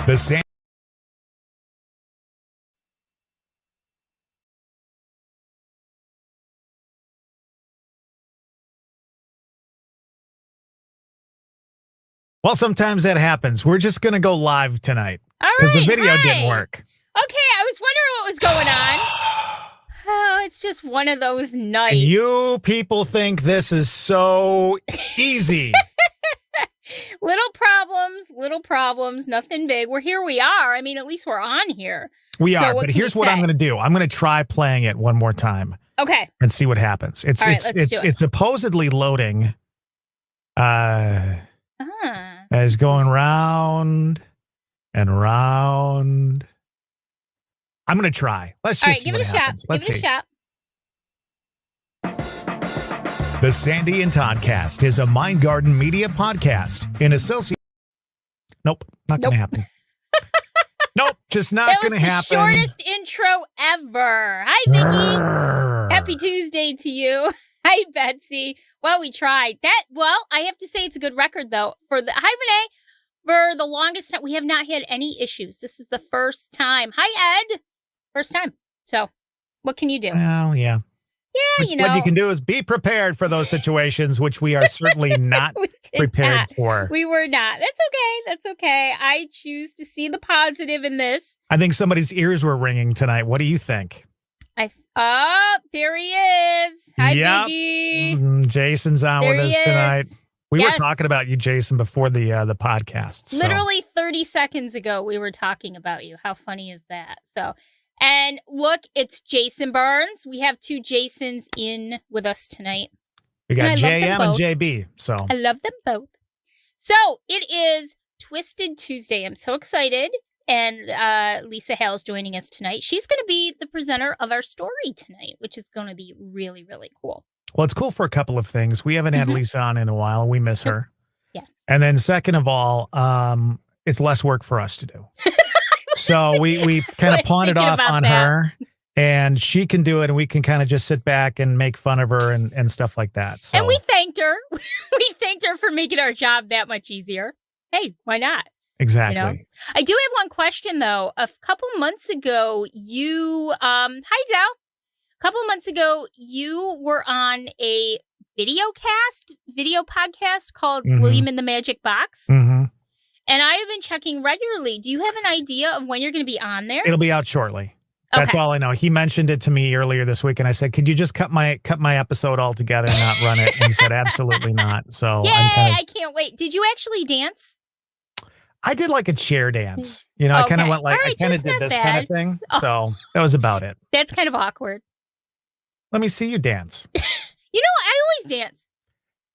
The San Well, sometimes that happens. We're just going to go live tonight. All because right, the video didn't work. Okay, I was wondering what was going on. Oh, it's just one of those nights. And you people think this is so easy. Little problems, nothing big. Here we are. I mean, at least we're on here. We are, but here's what I'm going to do. I'm going to try playing it one more time. Okay. And see what happens. It's supposedly loading. It's going round and round. I'm going to try. Let's just see what happens. Let's see. Give it a shot. The Sandy and Toddcast is a Mind Garden media podcast in association. Nope, not going to happen. Nope, just not going to happen. That was the shortest intro ever. Hi, Vicky. Happy Tuesday to you. Hi, Betsy. Well, we tried that. Well, I have to say it's a good record, though. Hi, Renee. For the longest time, we have not had any issues. This is the first time. Hi, Ed. First time. So, what can you do? Well, yeah. Yeah, What you can do is be prepared for those situations, which we are certainly not prepared for. We were not. That's okay. That's okay. I choose to see the positive in this. I think somebody's ears were ringing tonight. What do you think? There he is. Hi, Biggie. Jason's on with us tonight. We were talking about you, Jason, before the podcast. Literally 30 seconds ago, we were talking about you. How funny is that? And look, it's Jason Barnes. We have two Jasons in with us tonight. We got JM and JB. So I love them both. So it is Twisted Tuesday. I'm so excited. And Lisa Hale's joining us tonight. She's going to be the presenter of our story tonight, which is going to be really, really cool. Well, it's cool for a couple of things. We haven't had Lisa on in a while. We miss her. Yes. And then second of all, it's less work for us to do. So we kind of pawn it off on her, and she can do it, and we can kind of just sit back and make fun of her and stuff like that. So. And we thanked her. We thanked her for making our job that much easier. Hey, why not? Exactly. I do have one question, though. A couple months ago, hi, Del. A couple months ago, you were on a video podcast called William in the Magic Box. Mm-hmm. And I have been checking regularly. Do you have an idea of when you're going to be on there? It'll be out shortly. That's all I know. He mentioned it to me earlier this week, and I said, "Could you just cut my episode altogether and not run it?" And he said, "Absolutely not." So yay, I can't wait. Did you actually dance? I did like a chair dance. I kind of went like I kind of did this kind of thing. Oh. So that was about it. That's kind of awkward. Let me see you dance. I always dance.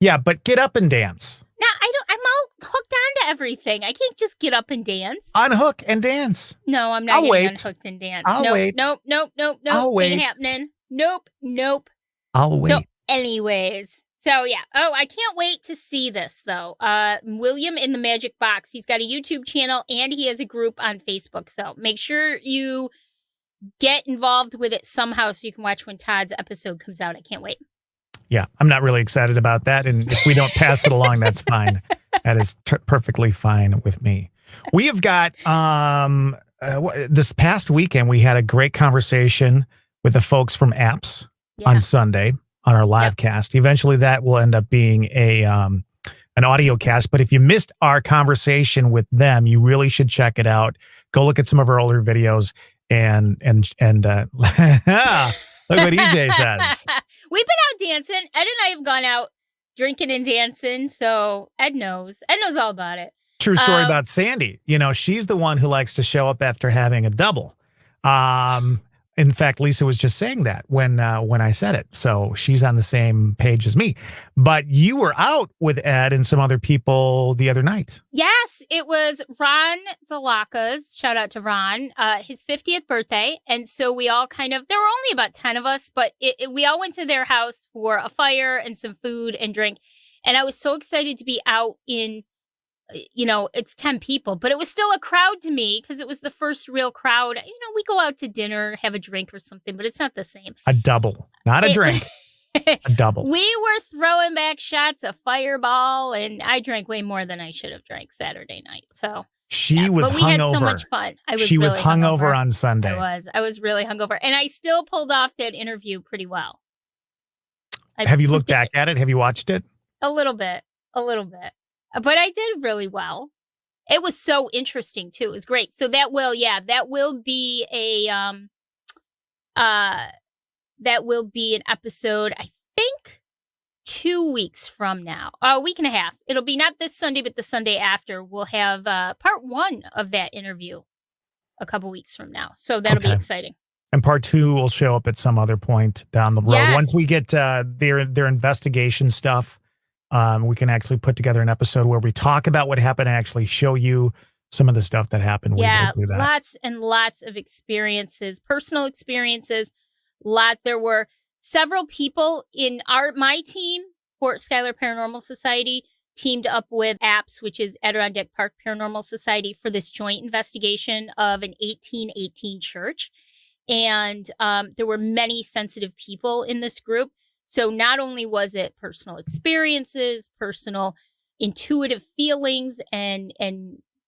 Yeah, but get up and dance. No, I don't. I'm all hooked onto everything. I can't just get up and dance. Unhook and dance. No, I'm not getting unhooked and dance. I'll wait. Nope. I'll wait. Ain't happening. Nope. I'll wait. So, anyways. So, yeah. Oh, I can't wait to see this, though. William in the Magic Box. He's got a YouTube channel, and he has a group on Facebook. So, make sure you get involved with it somehow so you can watch when Todd's episode comes out. I can't wait. Yeah, I'm not really excited about that. And if we don't pass it along, that's fine. That is perfectly fine with me. We have got, this past weekend, we had a great conversation with the folks from Apps on Sunday on our LIVECAST. Eventually, that will end up being an audio cast. But if you missed our conversation with them, you really should check it out. Go look at some of our older videos and look what EJ says. We've been out dancing. Ed and I have gone out drinking and dancing. So Ed knows. Ed knows all about it. True story about Sandy. She's the one who likes to show up after having a double. In fact, Lisa was just saying that when I said it. So she's on the same page as me. But you were out with Ed and some other people the other night. Yes, it was Ron Zalaka's. Shout out to Ron. His 50th birthday. And so we all there were only about 10 of us, but we all went to their house for a fire and some food and drink. And I was so excited to be out in, it's 10 people, but it was still a crowd to me because it was the first real crowd. We go out to dinner, have a drink or something, but it's not the same. A double, not a drink, a double. We were throwing back shots of Fireball, and I drank way more than I should have drank Saturday night. So She was but we had so hungover. much fun. She was really hungover on Sunday. I was really hungover, and I still pulled off that interview pretty well. Have you looked back at it? Have you watched it? A little bit, but I did really well. It was so interesting too. It was great. So that will be an episode, I think 2 weeks from now, a week and a half. It'll be not this Sunday, but the Sunday after. We'll have part 1 of that interview a couple weeks from now. So that'll be exciting. And part 2 will show up at some other point down the road. Yes. Once we get their investigation stuff, we can actually put together an episode where we talk about what happened and actually show you some of the stuff that happened. Yeah, lots and lots of experiences, personal experiences. There were several people in my team, Fort Schuyler Paranormal Society, teamed up with APS, which is Adirondack Park Paranormal Society, for this joint investigation of an 1818 church. And there were many sensitive people in this group. So not only was it personal experiences, personal intuitive feelings and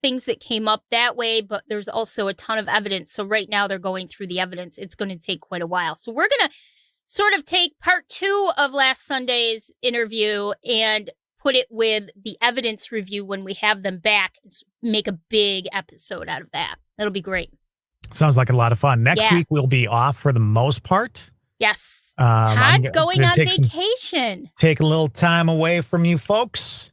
things that came up that way, but there's also a ton of evidence. So right now they're going through the evidence. It's going to take quite a while. So we're going to sort of take part 2 of last Sunday's interview and put it with the evidence review when we have them back and make a big episode out of that. That'll be great. Sounds like a lot of fun. Next week we'll be off for the most part. Yes. Todd's going on vacation. Take a little time away from you folks.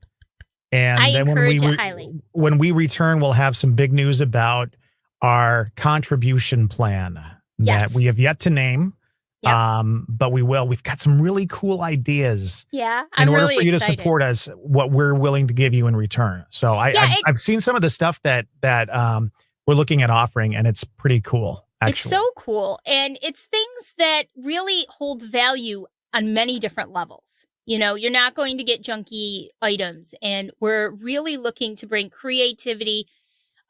And I then encourage it highly. When we return, we'll have some big news about our contribution plan that we have yet to name. Yep. But we will. We've got some really cool ideas. Yeah, I'm in order really for you excited to support us, what we're willing to give you in return. So I've seen some of the stuff that we're looking at offering, and it's pretty cool. Actually. It's so cool. And it's things that really hold value on many different levels. You know, you're not going to get junky items. And we're really looking to bring creativity,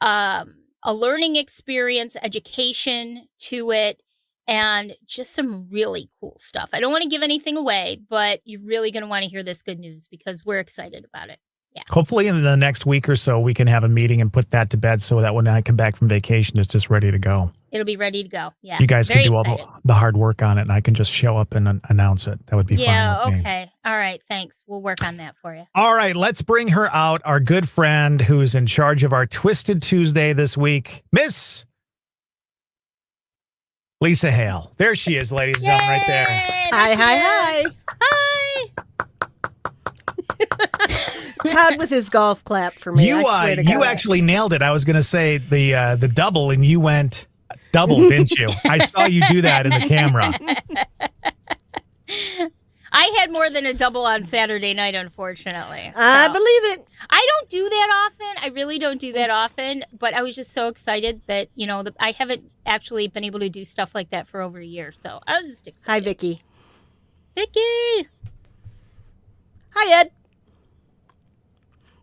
a learning experience, education to it, and just some really cool stuff. I don't want to give anything away, but you're really going to want to hear this good news because we're excited about it. Yeah. Hopefully in the next week or so, we can have a meeting and put that to bed so that when I come back from vacation, it's just ready to go. It'll be ready to go. Yeah. You guys can do all the hard work on it, and I can just show up and announce it. That would be fine. Yeah. Okay. All right. Thanks. We'll work on that for you. All right. Let's bring her out, our good friend who's in charge of our Twisted Tuesday this week, Miss Lisa Hale. There she is, ladies and gentlemen, right there. Hi. Todd with his golf clap for me. I swear to God. You actually nailed it. I was going to say the double, and you went double, didn't you? I saw you do that in the camera. I had more than a double on Saturday night, unfortunately. I believe it. I don't do that often. I really don't do that often. But I was just so excited that, I haven't actually been able to do stuff like that for over a year. So I was just excited. Hi, Vicky. Vicky. Hi, Ed.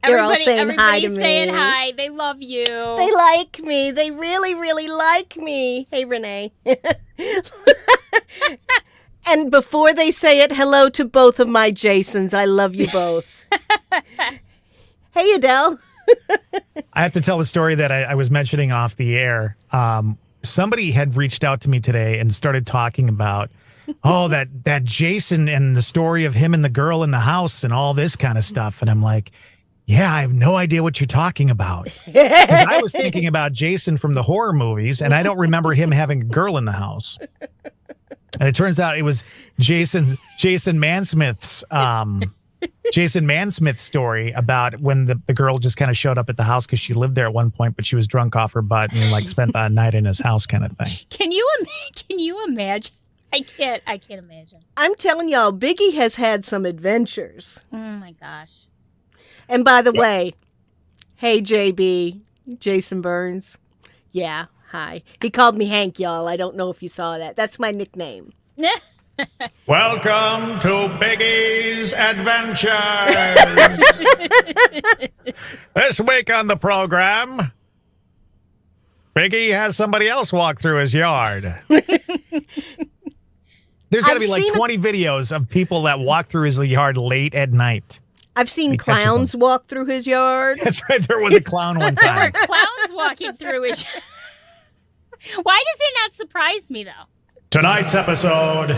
Everybody's saying hi to saying me. Hi. They love you. They like me. They really, really like me. Hey, Renee. And before they say it, hello to both of my Jasons. I love you both. Hey, Adele. I have to tell the story that I was mentioning off the air. Somebody had reached out to me today and started talking about, that Jason and the story of him and the girl in the house and all this kind of stuff. And I'm like, yeah, I have no idea what you're talking about. 'Cause I was thinking about Jason from the horror movies, and I don't remember him having a girl in the house. And it turns out it was Jason Mansmith's story about when the girl just kind of showed up at the house because she lived there at one point, but she was drunk off her butt and spent the night in his house kind of thing. Can you imagine? I can't imagine. I'm telling y'all, Biggie has had some adventures. Oh my gosh. And by the way, hey, JB, Jason Burns. Yeah, hi. He called me Hank, y'all. I don't know if you saw that. That's my nickname. Welcome to Biggie's Adventures. This week on the program, Biggie has somebody else walk through his yard. There's got to be 20 videos of people that walk through his yard late at night. I've seen He catches clowns walk through his yard. That's right. There was a clown one There were time. clowns walking through his. Why does it not surprise me, though? Tonight's episode,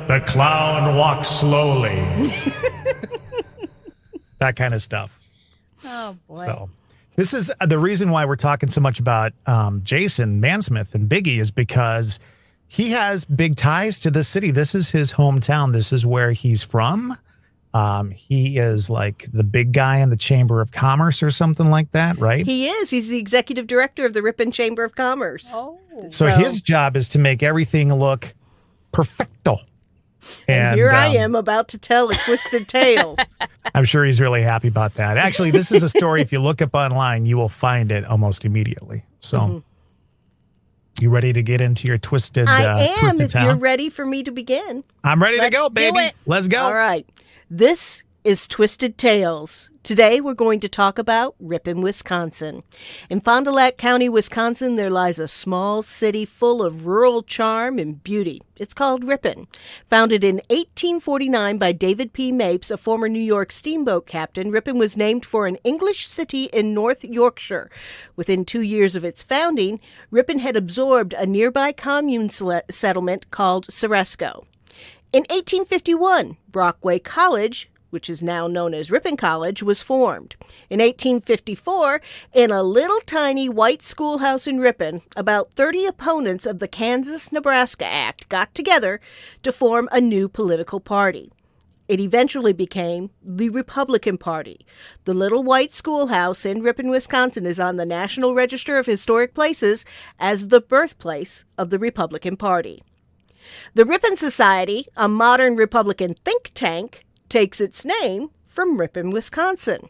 the clown walks slowly. That kind of stuff. Oh, boy. So this is the reason why we're talking so much about Jason Mansmith and Biggie is because he has big ties to this city. This is his hometown. This is where he's from. He is like the big guy in the Chamber of Commerce or something like that, right? He is. He's the executive director of the Ripon Chamber of Commerce. Oh. So his job is to make everything look perfecto. And here I am about to tell a twisted tale. I'm sure he's really happy about that. Actually, this is a story, if you look up online, you will find it almost immediately. So you ready to get into your twisted I am, twisted if town? you're ready for me to begin. I'm ready to Let's go, do baby. it. Let's go. All right. This is Twisted Tales. Today we're going to talk about Ripon, Wisconsin. In Fond du Lac County, Wisconsin, there lies a small city full of rural charm and beauty. It's called Ripon. Founded in 1849 by David P. Mapes, a former New York steamboat captain, Ripon was named for an English city in North Yorkshire. Within 2 years of its founding, Ripon had absorbed a nearby commune settlement called Ceresco. In 1851, Brockway College, which is now known as Ripon College, was formed. In 1854, in a little tiny white schoolhouse in Ripon, about 30 opponents of the Kansas-Nebraska Act got together to form a new political party. It eventually became the Republican Party. The little white schoolhouse in Ripon, Wisconsin is on the National Register of Historic Places as the birthplace of the Republican Party. The Ripon Society, a modern Republican think tank, takes its name from Ripon, Wisconsin.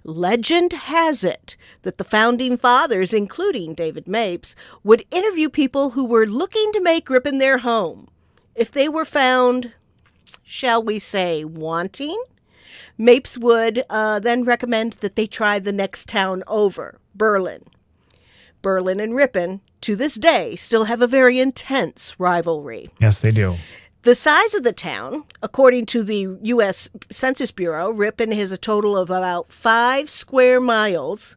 Legend has it that the founding fathers, including David Mapes, would interview people who were looking to make Ripon their home. If they were found, shall we say, wanting, Mapes would then recommend that they try the next town over, Berlin. Berlin and Ripon, to this day, still have a very intense rivalry. Yes, they do. The size of the town, according to the U.S. Census Bureau, Ripon has a total of about 5 square miles,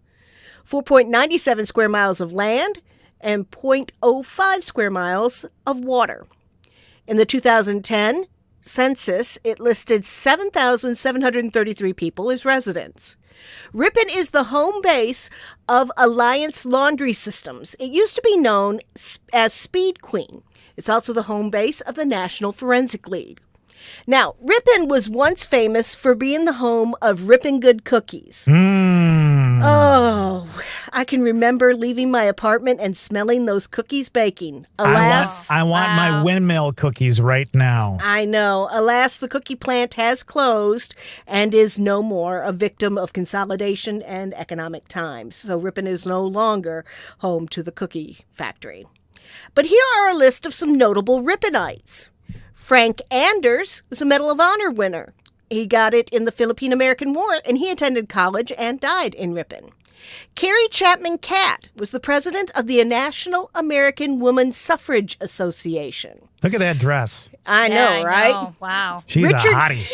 4.97 square miles of land, and 0.05 square miles of water. In the 2010 census, it listed 7,733 people as residents. Ripon is the home base of Alliance Laundry Systems. It used to be known as Speed Queen. It's also the home base of the National Forensic League. Now, Ripon was once famous for being the home of Ripon Good cookies. Oh, I can remember leaving my apartment and smelling those cookies baking. Alas, I want my windmill cookies right now. I know. Alas, the cookie plant has closed and is no more, a victim of consolidation and economic times. So Ripon is no longer home to the cookie factory. But here are a list of some notable Riponites. Frank Anders was a Medal of Honor winner. He got it in the Philippine-American War, and he attended college and died in Ripon. Carrie Chapman Catt was the president of the National American Woman Suffrage Association. Look at that dress. I know, right? Wow. She's a hottie.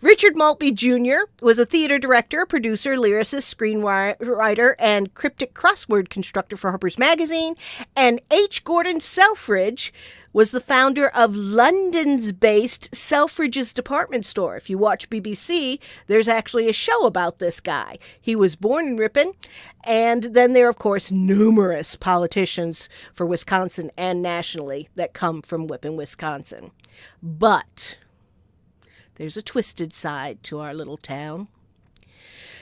Richard Maltby Jr. was a theater director, producer, lyricist, screenwriter, and cryptic crossword constructor for Harper's Magazine. And H. Gordon Selfridge was the founder of London's based Selfridge's department store. If you watch BBC, there's actually a show about this guy. He was born in Ripon, and then there are, of course, numerous politicians for Wisconsin and nationally that come from Ripon, Wisconsin. But there's a twisted side to our little town.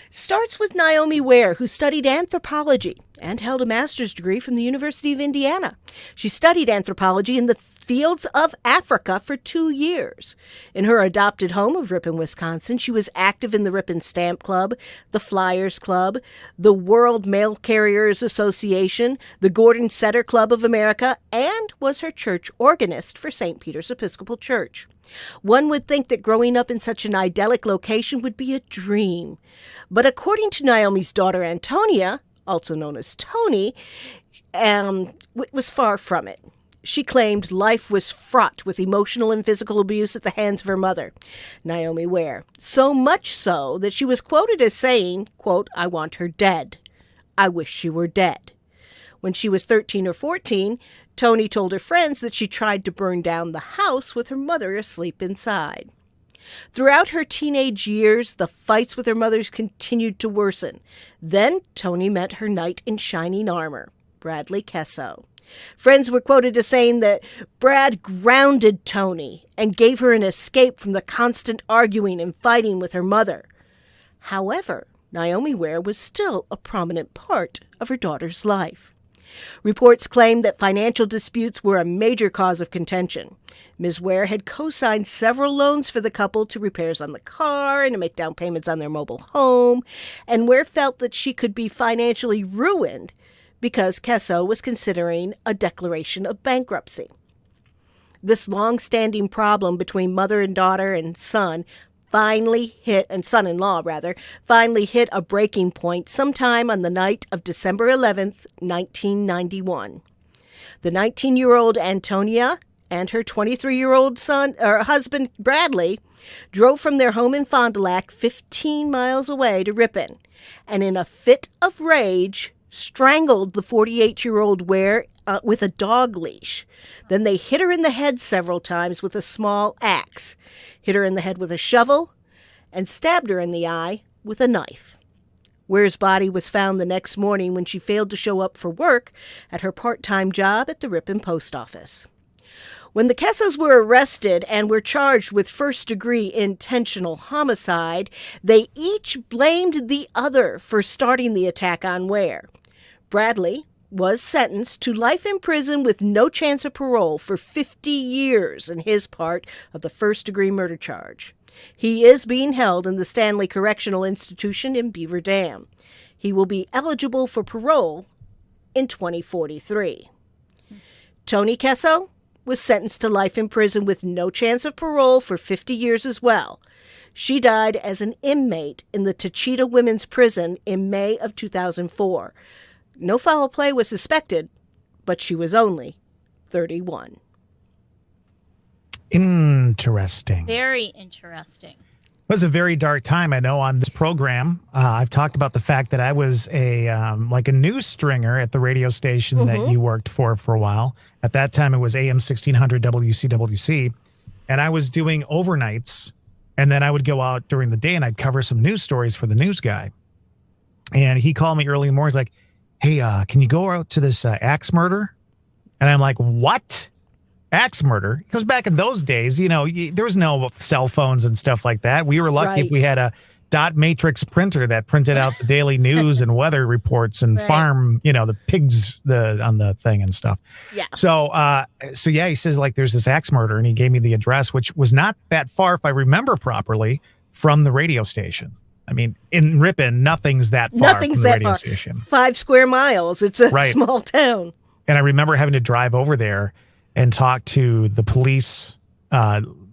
Starts with Naomi Ware, who studied anthropology and held a master's degree from the University of Indiana. She studied anthropology in the fields of Africa for 2 years. In her adopted home of Ripon, Wisconsin, she was active in the Ripon Stamp Club, the Flyers Club, the World Mail Carriers Association, the Gordon Setter Club of America, and was her church organist for St. Peter's Episcopal Church. One would think that growing up in such an idyllic location would be a dream. But according to Naomi's daughter Antonia, also known as Tony, was far from it. she claimed life was fraught with emotional and physical abuse at the hands of her mother, Naomi Ware. So much so that she was quoted as saying, quote, "I want her dead. I wish she were dead." When she was 13 or 14, Toni told her friends that she tried to burn down the house with her mother asleep inside. Throughout her teenage years, the fights with her mother continued to worsen. Then Toni met her knight in shining armor, Bradley Kesso. Friends were quoted as saying that Brad grounded Toni and gave her an escape from the constant arguing and fighting with her mother. However, Naomi Ware was still a prominent part of her daughter's life. Reports claimed that financial disputes were a major cause of contention. Ms. Ware had co-signed several loans for the couple to repairs on the car and to make down payments on their mobile home, and Ware felt that she could be financially ruined because Kesso was considering a declaration of bankruptcy. This long-standing problem between mother and daughter and son-in-law finally hit a breaking point sometime on the night of December 11th, 1991. The 19-year-old Antonia and her 23-year-old husband Bradley drove from their home in Fond du Lac 15 miles away to Ripon, and in a fit of rage strangled the 48-year-old Ware with a dog leash. Then they hit her in the head several times with a small axe, hit her in the head with a shovel, and stabbed her in the eye with a knife. Ware's body was found the next morning when she failed to show up for work at her part-time job at the Ripon post office. When the Kessos were arrested and were charged with first-degree intentional homicide, they each blamed the other for starting the attack on Ware. Bradley was sentenced to life in prison with no chance of parole for 50 years in his part of the first-degree murder charge. He is being held in the Stanley Correctional Institution in Beaver Dam. He will be eligible for parole in 2043. Toni Kesso was sentenced to life in prison with no chance of parole for 50 years as well. She died as an inmate in the Tachita Women's Prison in May of 2004. No foul play was suspected, but she was only 31. Interesting. Very interesting. It was a very dark time, I know, on this program. I've talked about the fact that I was a news stringer at the radio station that you worked for a while. At that time, it was AM 1600 WCWC, and I was doing overnights, and then I would go out during the day, and I'd cover some news stories for the news guy. And he called me early in the morning. He's like, "Hey, can you go out to this axe murder?" And I'm like, "What? Axe murder?" Because back in those days, there was no cell phones and stuff like that. We were lucky if we had a dot matrix printer that printed out the daily news and weather reports and farm, the pigs on the thing and stuff. Yeah. So he says, there's this axe murder, and he gave me the address, which was not that far, if I remember properly, from the radio station. I mean, in Ripon, nothing's that far from the radio station. 5 square miles. It's a small town. And I remember having to drive over there and talk to the police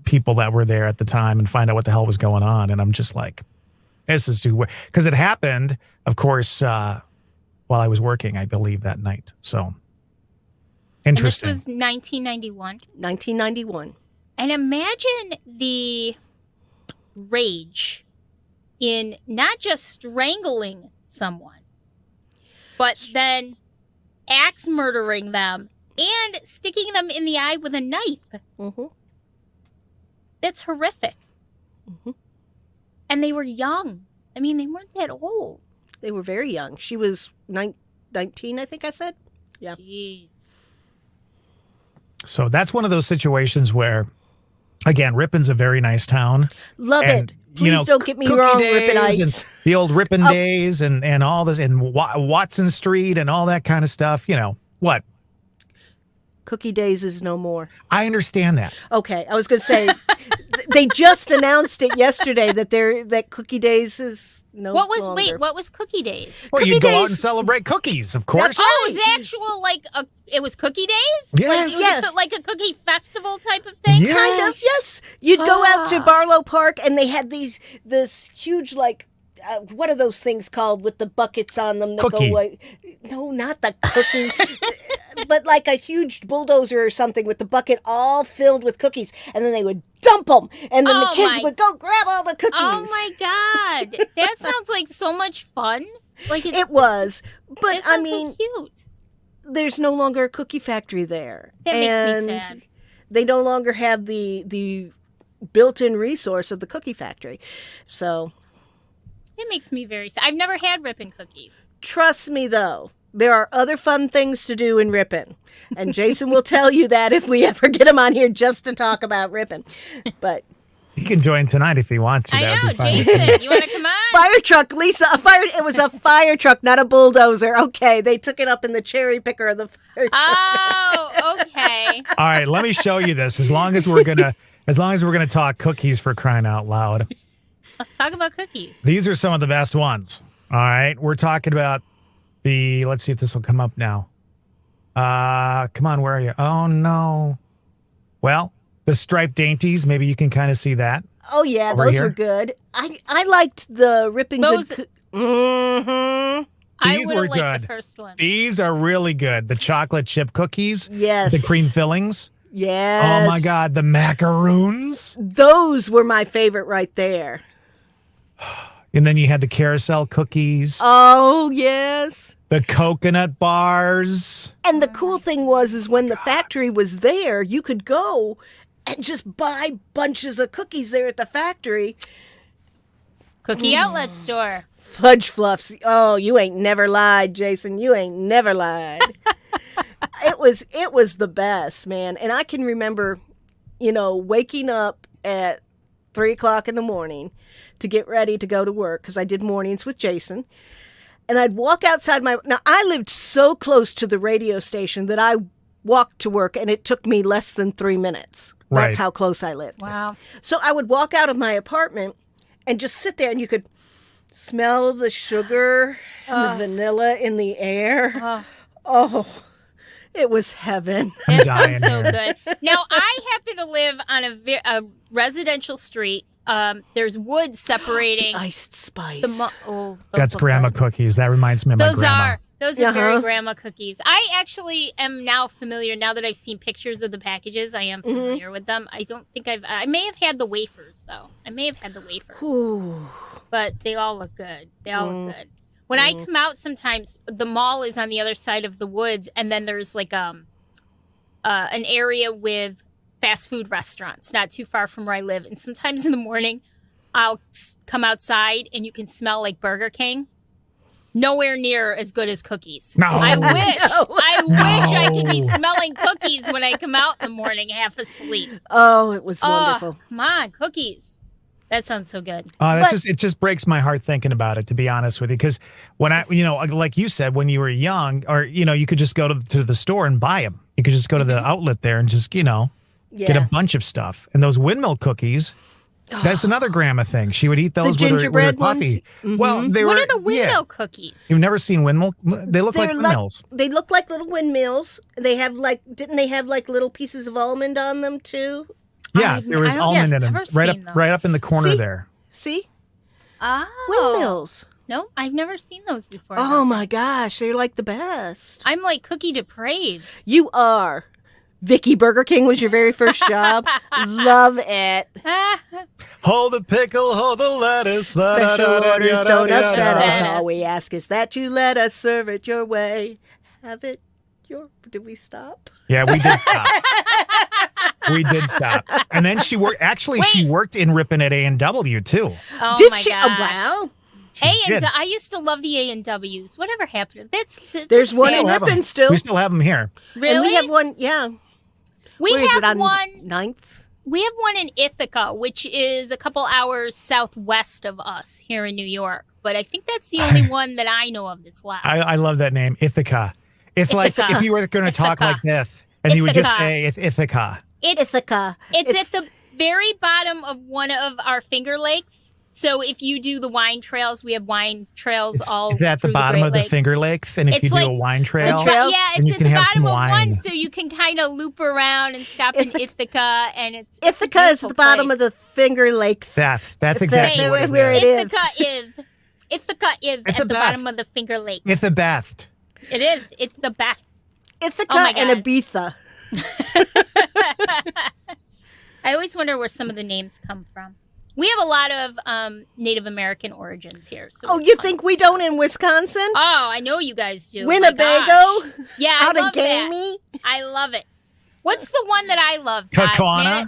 people that were there at the time and find out what the hell was going on. And I'm just like, this is too weird. Because it happened, of course, while I was working, I believe, that night. So, interesting. And this was 1991? 1991. And imagine the rage in not just strangling someone, but then axe murdering them and sticking them in the eye with a knife. Mm-hmm. That's horrific. Mm-hmm. And they were young. I mean, they weren't that old. They were very young. She was 19, I think I said. Yeah. Jeez. So that's one of those situations where, again, Ripon's a very nice town. Love it. Please don't get me wrong, Riponites. The old Ripon days and all this, and Watson Street and all that kind of stuff. What? Cookie Days is no more. I understand that. Okay, I was going to say, they just announced it yesterday that Cookie Days is no longer. What was Cookie Days? Well, you go out and celebrate cookies, of course. Oh, it was actual, it was Cookie Days? Yes. Like a cookie festival type of thing? Yes. Kind of, yes. You'd go out to Barlow Park, and they had this huge, what are those things called with the buckets on them that cookie. go away? No, not the cookie. but like a huge bulldozer or something with the bucket all filled with cookies, and then they would dump them, and then the kids would go grab all the cookies. Oh my God, that sounds like so much fun. Like it was, but it I sounds mean, so cute. There's no longer a cookie factory there, That and makes me sad. they no longer have the built-in resource of the cookie factory, so. It makes me very sad. I've never had Ripon cookies. Trust me, though, there are other fun things to do in Ripon. And Jason will tell you that if we ever get him on here just to talk about Ripon. But He can join tonight if he wants to. I That would know, be fun. Jason, you want to come on? fire truck, Lisa, it was a fire truck, not a bulldozer. Okay, they took it up in the cherry picker of the fire truck. Oh, okay. All right, let me show you this. As long as we're gonna talk cookies, for crying out loud. Let's talk about cookies. These are some of the best ones. All right, we're talking about let's see if this will come up now. Come on, where are you? Oh no. Well, the striped dainties, maybe you can kind of see that. Oh, yeah, Over those here? were good. I liked the Ripon Those- Good. Mm-hmm. I These would were have liked good. the first one. These are really good. The chocolate chip cookies, Yes. the cream fillings. Yes. Oh my God, the macaroons. Those were my favorite right there. And then you had the carousel cookies, Oh, yes. the coconut bars. And the cool thing is when the factory was there, you could go and just buy bunches of cookies there at the factory. Cookie outlet store. Fudge Fluffs. Oh, you ain't never lied, Jason. You ain't never lied. It was the best, man. And I can remember, waking up at 3:00 in the morning to get ready to go to work because I did mornings with Jason. And I'd walk outside now I lived so close to the radio station that I walked to work and it took me less than 3 minutes. That's Right. how close I lived. Wow. So I would walk out of my apartment and just sit there and you could smell the sugar and the vanilla in the air. Oh, it was heaven. I'm That dying sounds so here. good. Now, I happen to live on a residential street. There's woods separating Iced spice. those That's look grandma good. cookies. That reminds me of my Those grandma. are very Uh-huh. grandma cookies. I actually am now familiar. Now that I've seen pictures of the packages, I am familiar with them. I don't think I may have had the wafers though. I may have had the wafers, Ooh. but they all look good. They all look good. When I come out, sometimes the mall is on the other side of the woods, and then there's like an area with fast food restaurants not too far from where I live. And sometimes in the morning, I'll come outside and you can smell like Burger King. Nowhere near as good as cookies. No. I wish. No. I wish I could be No. smelling cookies when I come out in the morning, half asleep. Oh, it was wonderful. Oh, come on, cookies. That sounds so good. It just breaks my heart thinking about it, to be honest with you. Because when like you said, when you were young, or you could just go to the store and buy them. You could just go to the outlet there and just get a Yeah. bunch of stuff. And those windmill cookies, that's another grandma thing. She would eat those with her gingerbread coffee. ones? Well, they What were are the windmill yeah. cookies? You've never seen windmill? They look like They're windmills. They look like little windmills. They have didn't they have little pieces of almond on them too? Yeah, there was I don't- almond in them, never right seen up in the corner See? there. See? Oh. Windmills. No, I've never seen those before. Oh my gosh, they're like the best. I'm like cookie depraved. You are. Vicky, Burger King was your very first job. Love it. Hold the pickle, hold the lettuce. Special orders don't upset us. da. All we ask is that you let us serve it your way. Have it your... Did we stop? Yeah, we did stop. We did stop. And then she worked. Actually, she worked in Ripon at A&W too. Oh Did my she? gosh. Oh, wow. did. I used to love the A&Ws. Whatever happened? There's one sad. in Still have 'em. Ripon still. We still have them here. Really? And we have one, yeah. We Where is it, have on one. 9th? We have one in Ithaca, which is a couple hours southwest of us here in New York. But I think that's the only one that I know of that's left. I love that name, Ithaca. It's like Ithaca. if you were going to talk Ithaca. like this, and you would just Ithaca. say Ithaca. Ithaca. It's at the very bottom of one of our Finger Lakes. So if you do the wine trails, we have wine trails all Is that the through bottom Great of the Lakes. Finger Lakes? And if It's you do like a wine trail, trail? Yeah, and you it's can at the have bottom some of wine. one, so you can kind of loop around and stop in Ithaca, and it's a Ithaca is beautiful the bottom place. of the Finger Lakes. that's Wait, exactly what where it it is. is. Ithaca is It's at the the bottom best. of the Finger Lake. It's the best. It is. It's the best. Ithaca Oh my and God. Ibiza. I always wonder where some of the names come from. We have a lot of Native American origins here. So Oh, we have you tons think of we stuff. don't in Wisconsin? Oh, I know you guys do. My Winnebago? gosh. Yeah, I Out love of that. Gamey? I love it. What's the one that I love, Todd? Kakana?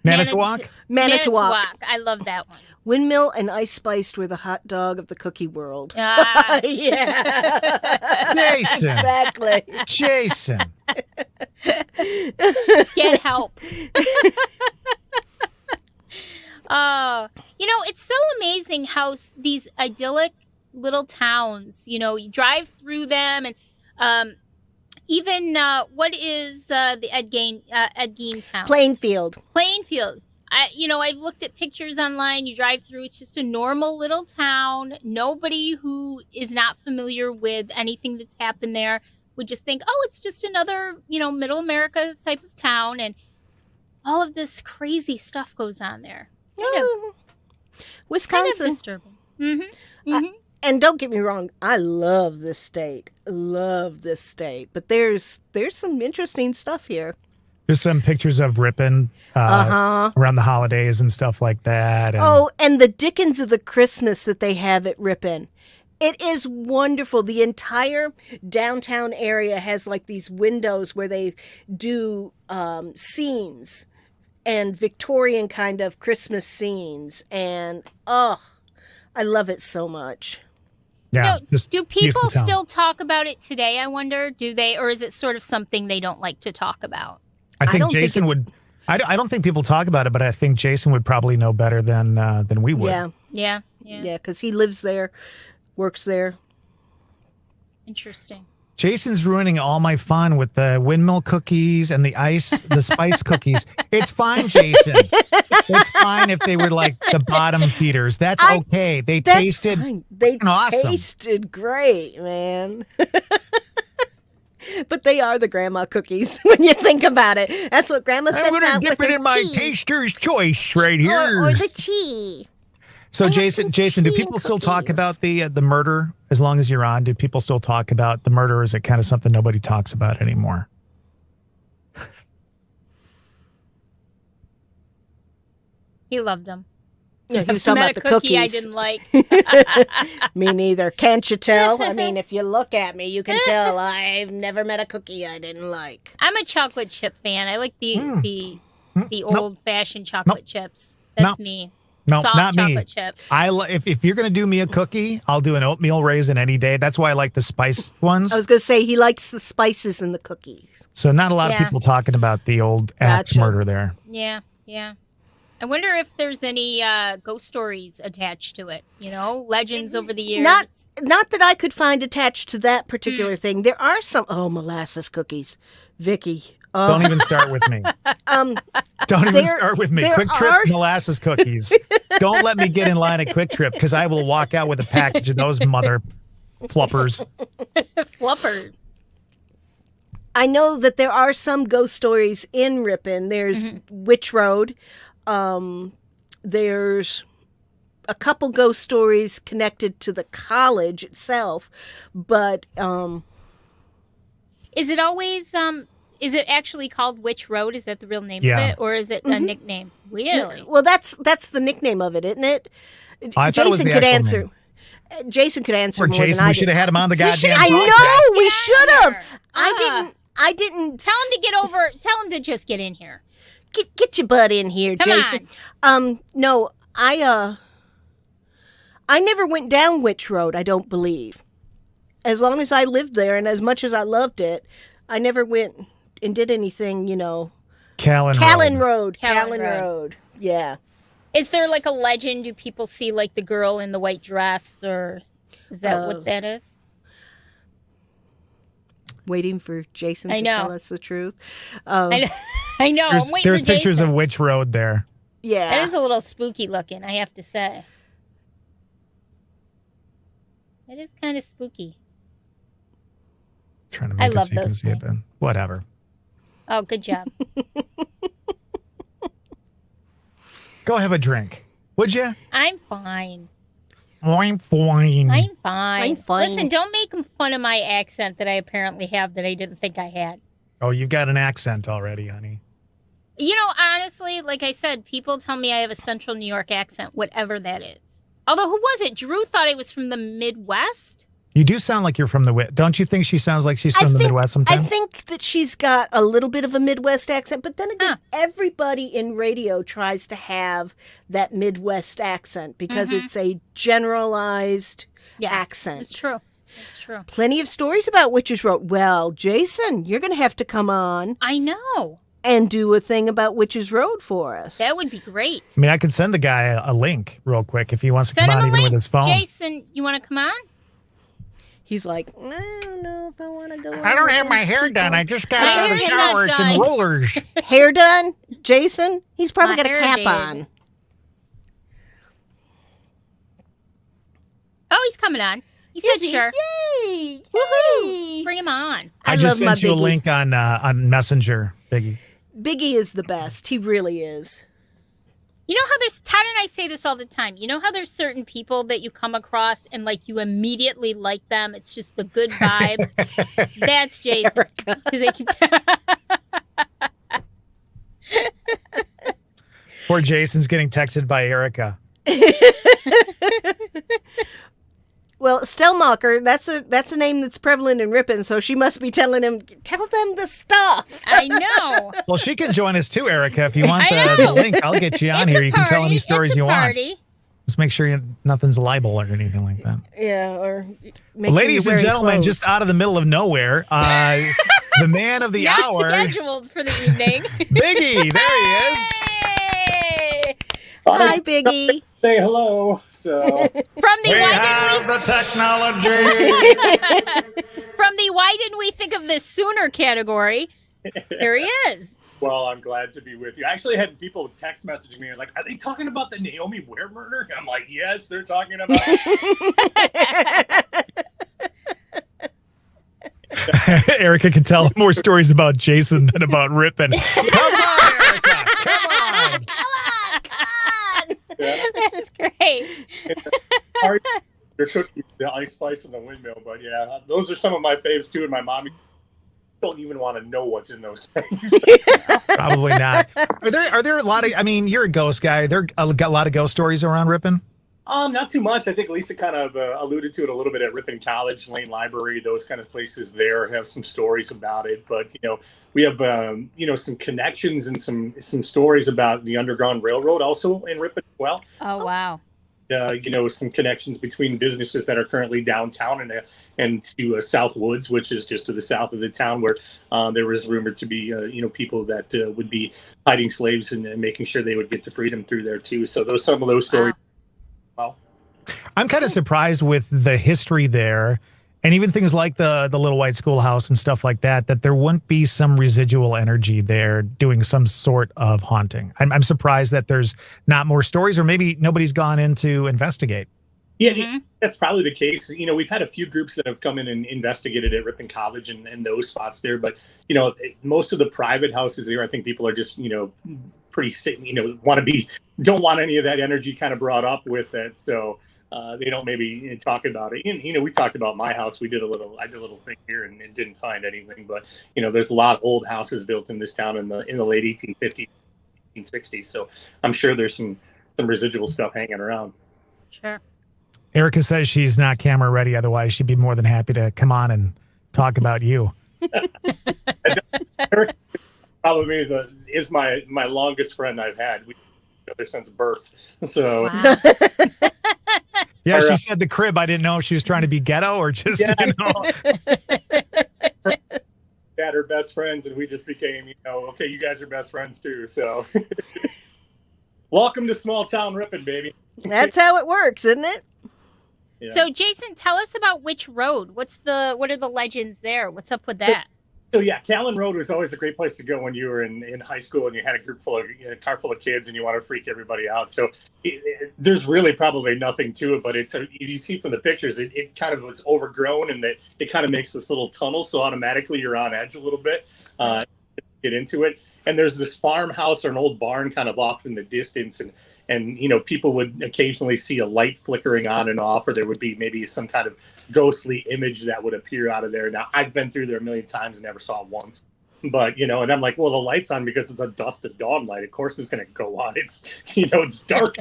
Manitowoc? Manitowoc. I love that one. Windmill and Ice Spiced were the hot dog of the cookie world. Ah. Yeah. Jason. Exactly. Jason. Get help. It's so amazing how these idyllic little towns, you drive through them, and even what is the Ed Gein town? Plainfield. Plainfield. I've looked at pictures online. You drive through, it's just a normal little town. Nobody who is not familiar with anything that's happened there would just think, oh, it's just another, middle America type of town. And all of this crazy stuff goes on there. Kind of Wisconsin. disturbing. Mm-hmm. Mm-hmm. And don't get me wrong, I love this state. But there's some interesting stuff here. There's some pictures of Ripon around the holidays and stuff like that. And And the Dickens of the Christmas that they have at Ripon. It is wonderful. The entire downtown area has like these windows where they do scenes and Victorian kind of Christmas scenes. And, I love it so much. yeah, Do people beautiful town. still talk about it today, I wonder? Do they, or is it sort of something they don't like to talk about? I think don't think Jason it's- would. I don't think people talk about it, but I think Jason would probably know better than we would. Yeah, Yeah. because he lives there, works there. Interesting. Jason's ruining all my fun with the windmill cookies and the spice cookies. It's fine, Jason. It's fine if they were like the bottom feeders. That's okay. They That's tasted fine. They awesome. tasted great, man. But they are the grandma cookies when you think about it. That's what grandma sets I'm going out to with dip it her in my tea. taster's choice right here. Or the tea. So I have Jason, some do tea people and still talk cookies. about the murder as long as you're on? Do people still talk about the murder? Or is it kind of something nobody talks about anymore? He loved them. Yeah, he was talking Met about a the cookie I cookies. didn't like. Me neither. Can't you tell? I mean, if you look at me, you can tell I've never met a cookie I didn't like. I'm a chocolate chip fan. I like the Nope. old fashioned chocolate chips. That's me. No, Soft not me. chocolate chip. If you're gonna do me a cookie, I'll do an oatmeal raisin any day. That's why I like the spice ones. I was going to say he likes the spices in the cookies. So not a lot of Yeah. people talking about the old axe Gotcha. murder there. Yeah. I wonder if there's any ghost stories attached to it. Legends over the years. Not that I could find attached to that particular thing. There are some molasses cookies, Vicky. Don't even start with me. Don't even start with me. there Quick Trip are- molasses cookies. Don't let me get in line at Quick Trip because I will walk out with a package of those mother fluppers. Fluppers. I know that there are some ghost stories in Ripon. There's Witch Road. There's a couple ghost stories connected to the college itself, but Is it always is it actually called Witch Road? Is that the real name Yeah. of it? Or is it a nickname? Really? well, that's the nickname of it, isn't it? I thought it was Jason the could actual answer. name. Jason could answer Or more Jason, than I we should did. have had him on the goddamn I podcast. know we should have. Here. I didn't. Tell him to get over. Tell him to just get in here. Get your butt in here, Come Jason. No, I never went down Witch Road, I don't believe. As long as I lived there and as much as I loved it, I never went and did anything, Callan Road. Callan Road. Yeah. Is there like a legend? Do people see like the girl in the white dress, or is that what that is? Waiting for Jason I to know. tell us the truth. I know. I'm waiting There's for pictures Jason. of Witch Road there. Yeah. That is a little spooky looking, I have to say. It is kind of spooky. Trying to I make it love so you can those see it, things. but whatever. Oh, good job. Go have a drink, would you? I'm fine. I'm fine. I'm fine. I'm fine. Listen, don't make fun of my accent that I apparently have that I didn't think I had. Oh, you've got an accent already, honey. You know, honestly, like I said, people tell me I have a Central New York accent, whatever that is. Although, who was it? Drew thought I was from the Midwest. You do sound like you're from the Don't you think she sounds like she's from the Midwest sometimes? I think that she's got a little bit of a Midwest accent, but then again, everybody in radio tries to have that Midwest accent because it's a generalized accent. It's true. It's true. Plenty of stories about Witches Road. Well, Jason, you're going to have to come on I know. and do a thing about Witches Road for us. That would be great. I mean, I could send the guy a link real quick if he wants to Send come him on a even link. with his phone. Jason, you want to come on? He's like, I don't know if I want to go. I don't have my hair done. I just got My out of the hair's not shower. It's in done. rollers. Hair done, Jason? He's probably My got a hair cap did. on. Oh, he's coming on. He said Is he? sure. Yay! Woohoo! Yay! Let's bring him on. I love just my sent you a Biggie. link on Messenger, Biggie. Biggie is the best. He really is. You know how there's Todd and I say this all the time. You know how there's certain people that you come across and like you immediately like them. It's just the good vibes. That's Jason. 'Cause they can Poor Jason's getting texted by Erica. Well, Stellmacher, that's a name that's prevalent in Ripon, so she must be telling him, tell them the stuff. I know. Well, she can join us too, Erica. If you want I the know. link, I'll get you on It's here. a You can tell party. any stories It's a you want. party. Just make sure nothing's libel or anything like that. Yeah, or make Well, sure ladies you're and wearing gentlemen, clothes. just out of the middle of nowhere, the man of the Not hour, scheduled for the evening. Biggie. There he is. Hey! Hi, Biggie. Say hello. So From the the technology. from the why didn't we think of this sooner category, here he is. well, I'm glad to be with you. I actually had people text messaging me like, "Are they talking about the Naomi Ware murder?" I'm like, "Yes, they're talking about it." Erica can tell more stories about Jason than about Ripon. Come on, Erica. Come on. Yeah. That's great. They're cooking the ice spice and the windmill, but yeah, those are some of my faves too. And my mom don't even want to know what's in those things. Probably not. Are there a lot of? I mean, you're a ghost guy. There a lot of ghost stories around Ripon. Not too much. I think Lisa kind of alluded to it a little bit at Ripon College, Lane Library, those kind of places there have some stories about it. But, we have, some connections and some stories about the Underground Railroad also in Ripon as well. Oh wow. Some connections between businesses that are currently downtown and to South Woods, which is just to the south of the town, where there was rumored to be, people that would be hiding slaves and making sure they would get to freedom through there too. So some of those stories. Wow. Well, I'm kind of surprised with the history there, and even things like the little white schoolhouse and stuff like that there wouldn't be some residual energy there doing some sort of haunting. I'm surprised that there's not more stories, or maybe nobody's gone in to investigate. Yeah, that's probably the case. We've had a few groups that have come in and investigated at Ripon College and those spots there. But, most of the private houses there, I think people are just, pretty sick, don't want any of that energy kind of brought up with it. So they don't maybe talk about it. And, we talked about my house. I did a little thing here and didn't find anything. But, there's a lot of old houses built in this town in the late 1850s, 1860s. So I'm sure there's some residual stuff hanging around. Sure. Erica says she's not camera ready. Otherwise, she'd be more than happy to come on and talk about you. Eric probably is my longest friend I've had. We've been together since birth. So Wow. Yeah, she said the crib. I didn't know if she was trying to be ghetto or just, had her best friends, and we just became, okay, you guys are best friends too. So welcome to small town Ripon, baby. That's how it works, isn't it? Yeah. So Jason, tell us about Witch Road. What are the legends there? What's up with that? So yeah, Callan Road was always a great place to go when you were in high school and you had a car full of kids and you want to freak everybody out. So there's really probably nothing to it, but you see from the pictures, it kind of was overgrown and it kind of makes this little tunnel. So automatically you're on edge a little bit. get into it. And there's this farmhouse or an old barn kind of off in the distance, and people would occasionally see a light flickering on and off, or there would be maybe some kind of ghostly image that would appear out of there. Now, I've been through there a million times and never saw it once. But, and I'm like, well, the light's on because it's a dusk at dawn light. Of course it's going to go on. It's, it's dark.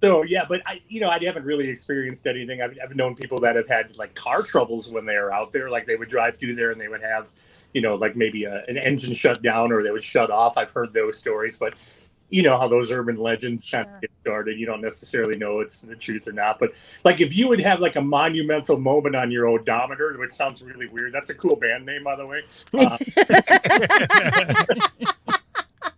So, yeah, but I haven't really experienced anything. I've known people that have had like car troubles when they are out there. Like they would drive through there and they would have, like maybe an engine shut down or they would shut off. I've heard those stories, but you know how those urban legends kind of get started. You don't necessarily know it's the truth or not. But like if you would have like a monumental moment on your odometer, which sounds really weird. That's a cool band name, by the way.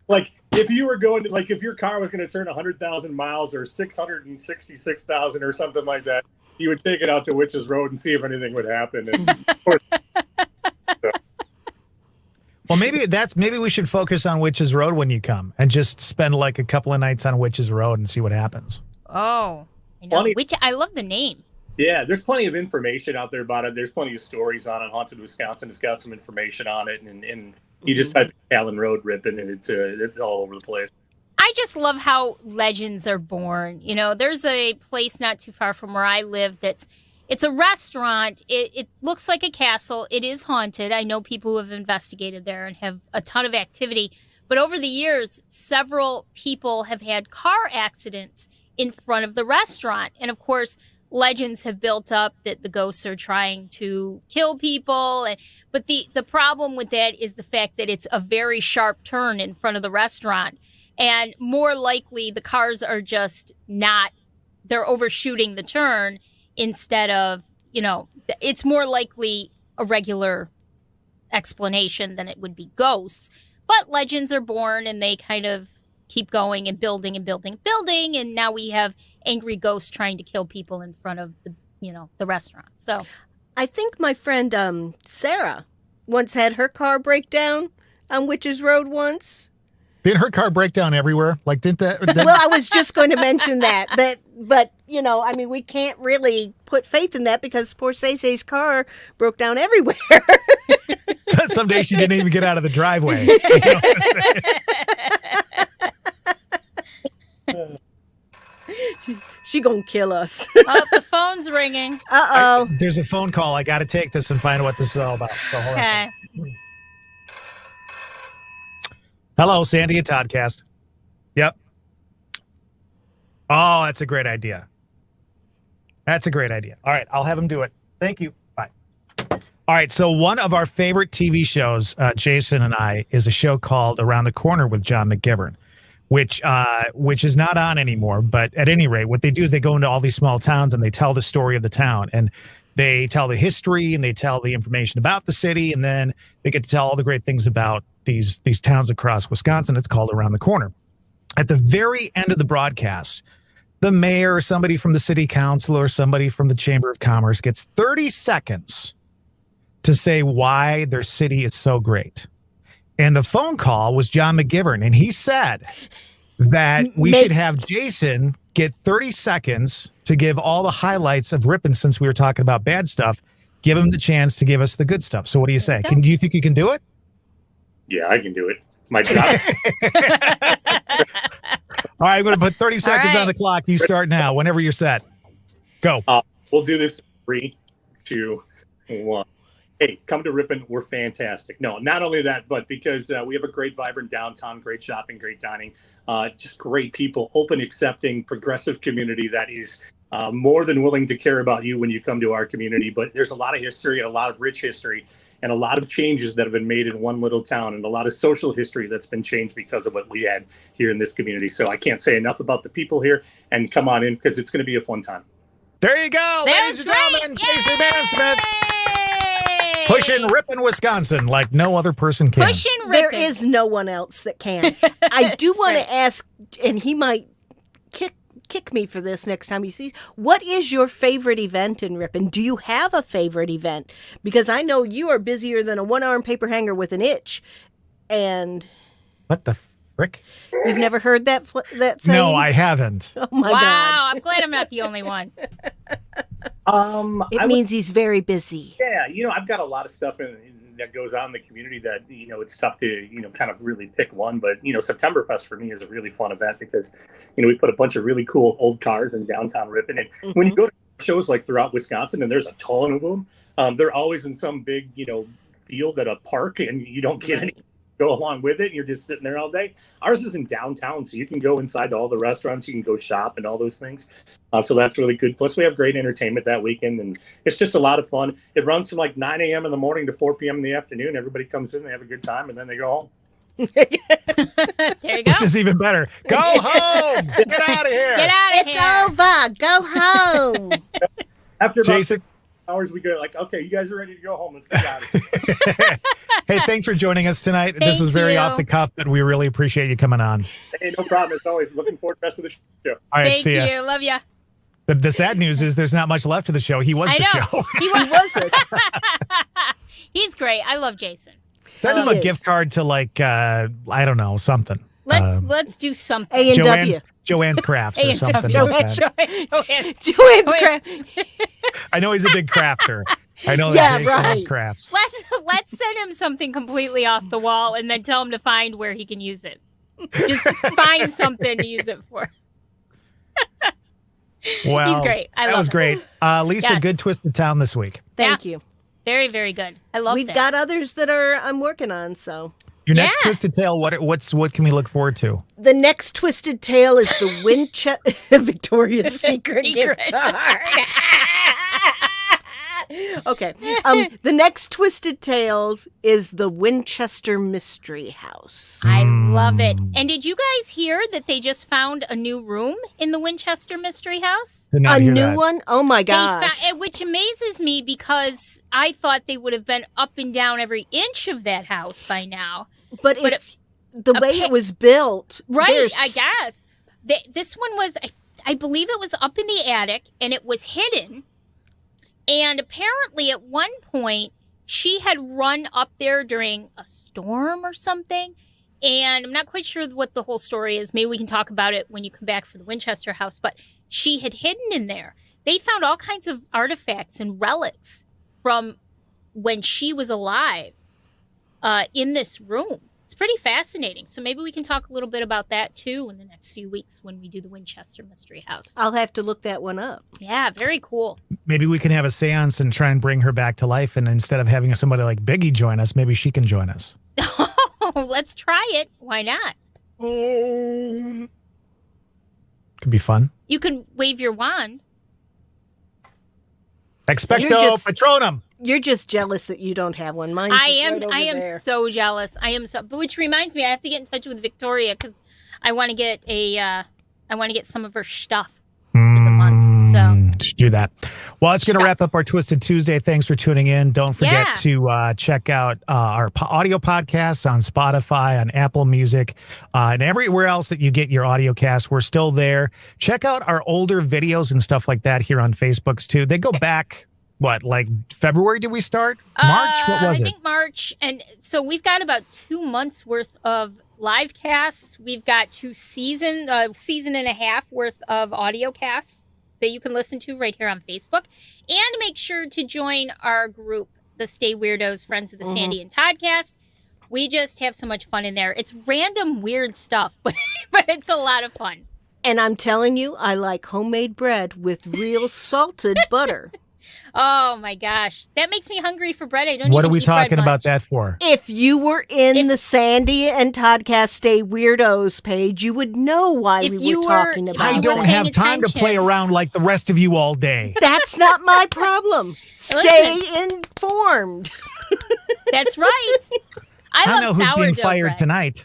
Like if you were going to, like if your car was going to turn 100,000 miles or 666,000 or something like that, you would take it out to Witches Road and see if anything would happen. And of course, well, maybe we should focus on Witches Road when you come and just spend like a couple of nights on Witches Road and see what happens. Oh, I know. I love the name. Yeah, there's plenty of information out there about it. There's plenty of stories on it. Haunted Wisconsin has got some information on it, and you just type Allen Road Ripon, and it's all over the place. I just love how legends are born. There's a place not too far from where I live it's a restaurant. It looks like a castle. It is haunted. I know people who have investigated there and have a ton of activity. But over the years, several people have had car accidents in front of the restaurant. And of course, legends have built up that the ghosts are trying to kill people. But the problem with that is the fact that it's a very sharp turn in front of the restaurant. And more likely, the cars are just they're overshooting the turn instead of, it's more likely a regular explanation than it would be ghosts. But legends are born and they kind of keep going and building and building and building. And now we have angry ghosts trying to kill people in front of the restaurant. So I think my friend Sarah once had her car break down on Witches Road once. Didn't her car break down everywhere? Like, didn't that? Well, I was just going to mention that, but we can't really put faith in that because poor Say's car broke down everywhere. Some days she didn't even get out of the driveway. She gonna kill us. Oh, the phone's ringing. Uh-oh. There's a phone call. I got to take this and find out what this is all about. So hold on. Okay. Hello, Sandy at Toddcast. Yep. Oh, that's a great idea. That's a great idea. All right, I'll have him do it. Thank you. Bye. All right, so one of our favorite TV shows, Jason and I, is a show called Around the Corner with John McGivern, which is not on anymore. But at any rate, what they do is they go into all these small towns and they tell the story of the town. And they tell the history and they tell the information about the city. And then they get to tell all the great things about these towns across Wisconsin. It's called Around the Corner. At the very end of the broadcast, the mayor or somebody from the city council or somebody from the Chamber of Commerce gets 30 seconds to say why their city is so great. And the phone call was John McGivern. And he said that we should have Jason get 30 seconds to give all the highlights of Ripon, since we were talking about bad stuff. Give him the chance to give us the good stuff. So what do you say? Do you think you can do it? Yeah, I can do it. It's my job. All right, I'm going to put 30 seconds on the clock. You start now, whenever you're set. Go. We'll do this in 3, 2, 1. Hey, come to Ripon. We're fantastic. No, not only that, but because we have a great, vibrant downtown, great shopping, great dining, just great people, open, accepting, progressive community that is more than willing to care about you when you come to our community. But there's a lot of history and a lot of rich history and a lot of changes that have been made in one little town and a lot of social history that's been changed because of what we had here in this community. So I can't say enough about the people here, and come on in because it's going to be a fun time. There you go, ladies and gentlemen, Jason Mansmith. Pushing Ripon, Wisconsin, like no other person can. Pushing Ripon. There is no one else that can. I do want to ask, and he might kick me for this next time he sees. What is your favorite event in Ripon? Do you have a favorite event? Because I know you are busier than a one-arm paper hanger with an itch. And what the frick? You've never heard that saying? No, I haven't. Oh my God! God! I'm glad I'm not the only one. It means he's very busy. Yeah, I've got a lot of stuff that goes on in the community that, it's tough to, kind of really pick one. But, Septemberfest for me is a really fun event because, we put a bunch of really cool old cars in downtown Ripon. And when you go to shows like throughout Wisconsin, and there's a ton of them, they're always in some big, field at a park, and you don't get any go along with it. You're just sitting there all day. Ours is in downtown, so you can go inside to all the restaurants, you can go shop and all those things. So that's really good. Plus we have great entertainment that weekend, and it's just a lot of fun. It runs from like 9 a.m. in the morning to 4 p.m. in the afternoon. Everybody comes in, they have a good time, and then they go home. There you go. Which is even better. Go home. Get out of here. Get out of It's here. over. Go home. After about Jason. 6 hours, we go like, okay, you guys are ready to go home. Let's get out of here. Hey, thanks for joining us tonight. This Thank was very you. off the cuff, but we really appreciate you coming on. Hey, no problem. As always, looking forward to the rest of the show. All right, Thank see ya. you. Love ya. The sad news is there's not much left of the show. He was I the know. show. He He was. was it. He's great. I love Jason. Send him He a is. gift card to like, I don't know, something. Let's do something. A&W. Joanne's Crafts or A&W. something like that. Joanne's crap. I know he's a big crafter. I know Yeah, that Jason loves right. crafts. Let's send him something completely off the wall and then tell him to find where he can use it. Just find something to use it for. Well, He's great. I that love was him. great. Lisa, Yes. good twist of town this week. Thank you. Very, very good. I love We've that. got others that I'm working on, so. Your next Yeah. twisted tale, what can we look forward to? The next twisted tale is the Winchester Victoria's Secret gift Secret. card. Okay. The next twisted tales is the Winchester Mystery House. I love it. And did you guys hear that they just found a new room in the Winchester Mystery House? Did not A hear new that. one? Oh my gosh. Which amazes me because I thought they would have been up and down every inch of that house by now. But but if the way it was built, Right, there's- I guess. This one was, I believe it was up in the attic and it was hidden. And apparently at one point, she had run up there during a storm or something. And I'm not quite sure what the whole story is. Maybe we can talk about it when you come back for the Winchester house. But she had hidden in there. They found all kinds of artifacts and relics from when she was alive in this room. It's pretty fascinating. So maybe we can talk a little bit about that too in the next few weeks when we do the Winchester Mystery House. I'll have to look that one up. Yeah, very cool. Maybe we can have a seance and try and bring her back to life. And instead of having somebody like Biggie join us, maybe she can join us. Let's try it. Why not? Could be fun. You can wave your wand. Expecto You're just- Patronum. You're just jealous that you don't have one. Mine's I am right over there. so jealous. But which reminds me, I have to get in touch with Victoria because I want to get some of her stuff for the month. So Just do that. Well, it's going to wrap up our Twisted Tuesday. Thanks for tuning in. Don't forget Yeah. to check out our audio podcasts on Spotify, on Apple Music, and everywhere else that you get your audio casts. We're still there. Check out our older videos and stuff like that here on Facebooks too. They go back, what, like February did we start? March? What was I it? think March. And so we've got about 2 months worth of live casts. We've got season and a half worth of audio casts that you can listen to right here on Facebook. And make sure to join our group, the Stay Weirdos Friends of the Sandy and Toddcast. We just have so much fun in there. It's random weird stuff, but it's a lot of fun. And I'm telling you, I like homemade bread with real salted butter. Oh my gosh. That makes me hungry for bread. I don't What even are we eat bread talking about much. that for? If you were in the Sandy and Toddcast Stay Weirdos page, you would know why If we you were were- talking if about I you it. were don't paying have time to play attention. around like the rest of you all day. That's not my problem. Stay informed. That's right. I love know who's being sourdough fired bread. tonight.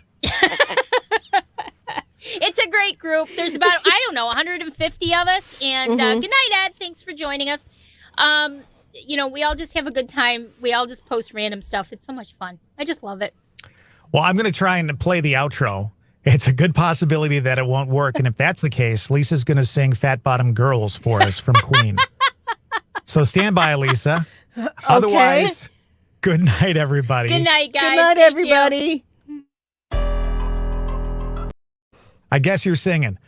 It's a great group. There's about, I don't know, 150 of us. And good night, Ed. Thanks for joining us. We all just have a good time. We all just post random stuff. It's so much fun. I just love it. Well, I'm going to try and play the outro. It's a good possibility that it won't work. And if that's the case, Lisa's going to sing Fat Bottom Girls for us from Queen. So stand by, Lisa. Otherwise, good night, everybody. Good night, guys. Good night, Thank you. everybody. I guess you're singing.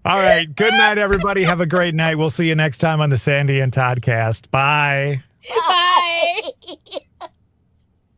All right. Good night, everybody. Have a great night. We'll see you next time on the Sandy and Toddcast. Bye. Bye.